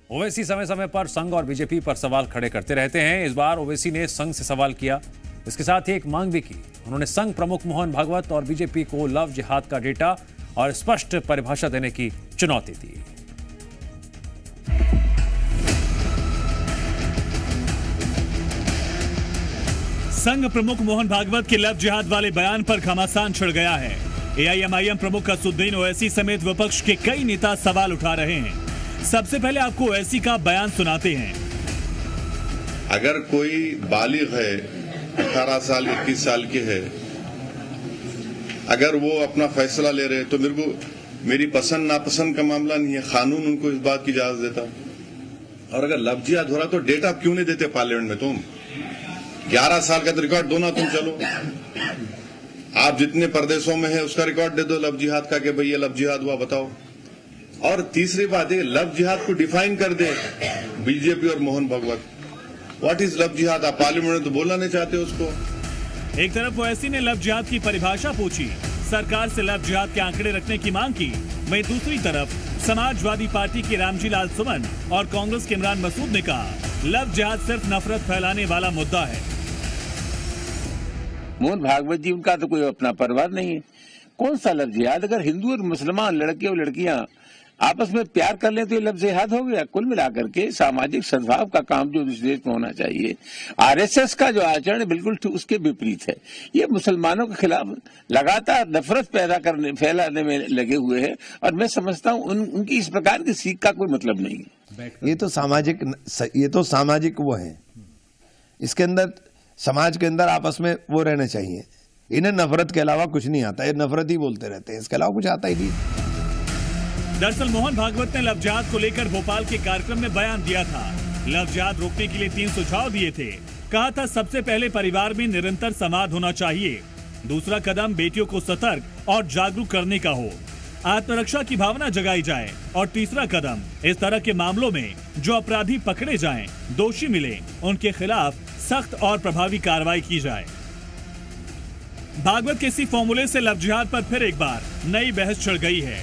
ओवैसी समय समय पर संघ और बीजेपी पर सवाल खड़े करते रहते हैं। इस बार ओवैसी ने संघ से सवाल किया, इसके साथ ही एक मांग भी की। उन्होंने संघ प्रमुख मोहन भागवत और बीजेपी को लव जिहाद का डेटा और स्पष्ट परिभाषा देने की चुनौती दी। संघ प्रमुख मोहन भागवत के लव जिहाद वाले बयान पर घमासान छिड़ गया है। एआईएमआईएम प्रमुख असदुद्दीन ओवैसी समेत विपक्ष के कई नेता सवाल उठा रहे हैं। सबसे पहले आपको ओवैसी का बयान सुनाते हैं। अगर कोई बालिग है, 18 साल 21 साल के है, अगर वो अपना फैसला ले रहे तो मेरी पसंद नापसंद का मामला नहीं है, कानून उनको इस बात की इजाजत देता। और अगर लव जिहाद हो रहा तो डेटा क्यों नहीं देते पार्लियामेंट में? तुम 11 साल का तो रिकॉर्ड दो ना। तुम चलो, आप जितने प्रदेशों में है उसका रिकॉर्ड दे दो लव जिहाद का, कि भाई ये लव जिहाद हुआ, बताओ। और तीसरी बात है, लव जिहाद को डिफाइन कर दे बीजेपी और Mohan Bhagwat. What is love jihad? आप पार्लियामेंट में तो बोलना नहीं चाहते उसको। एक तरफ ओवैसी ने लव जिहाद की परिभाषा पूछी, सरकार से लव जिहाद के आंकड़े रखने की मांग की। वहीं दूसरी तरफ समाजवादी पार्टी के रामजी लाल सुमन और कांग्रेस के इमरान मसूद ने कहा, लव जिहाद सिर्फ नफरत फैलाने वाला मुद्दा है। मोहन भागवत जी, उनका तो कोई अपना परिवार नहीं है, कौन सा लव जिहाद? अगर हिंदू और मुसलमान लड़के और लड़कियां आपस में प्यार कर ले तो ये लव जिहाद हो गया। कुल मिलाकर के सामाजिक सद्भाव का काम जो इस देश में होना चाहिए, आरएसएस का जो आचरण है बिल्कुल उसके विपरीत है। ये मुसलमानों के खिलाफ लगातार नफरत फैलाने में लगे हुए हैं और मैं समझता हूँ उनकी इस प्रकार की सीख का कोई मतलब नहीं है। ये तो सामाजिक वो है, इसके अंदर समाज के अंदर आपस में वो रहने चाहिए। इन्हें नफरत के अलावा कुछ नहीं आता, ये नफरत ही बोलते रहते हैं, इसके अलावा कुछ आता ही नहीं। दरअसल मोहन भागवत ने लव जिहाद को लेकर भोपाल के कार्यक्रम में बयान दिया था। लव जिहाद रोकने के लिए 3 सुझाव दिए थे। कहा था, सबसे पहले परिवार में निरंतर संवाद होना चाहिए। दूसरा कदम बेटियों को सतर्क और जागरूक करने का हो, आत्मरक्षा की भावना जगाई जाए। और तीसरा कदम, इस तरह के मामलों में जो अपराधी पकड़े जाएं, दोषी मिले, उनके खिलाफ सख्त और प्रभावी कार्रवाई की जाए। भागवत के इसी फॉर्मूले से लव जिहाद पर फिर एक बार नई बहस छिड़ गई है।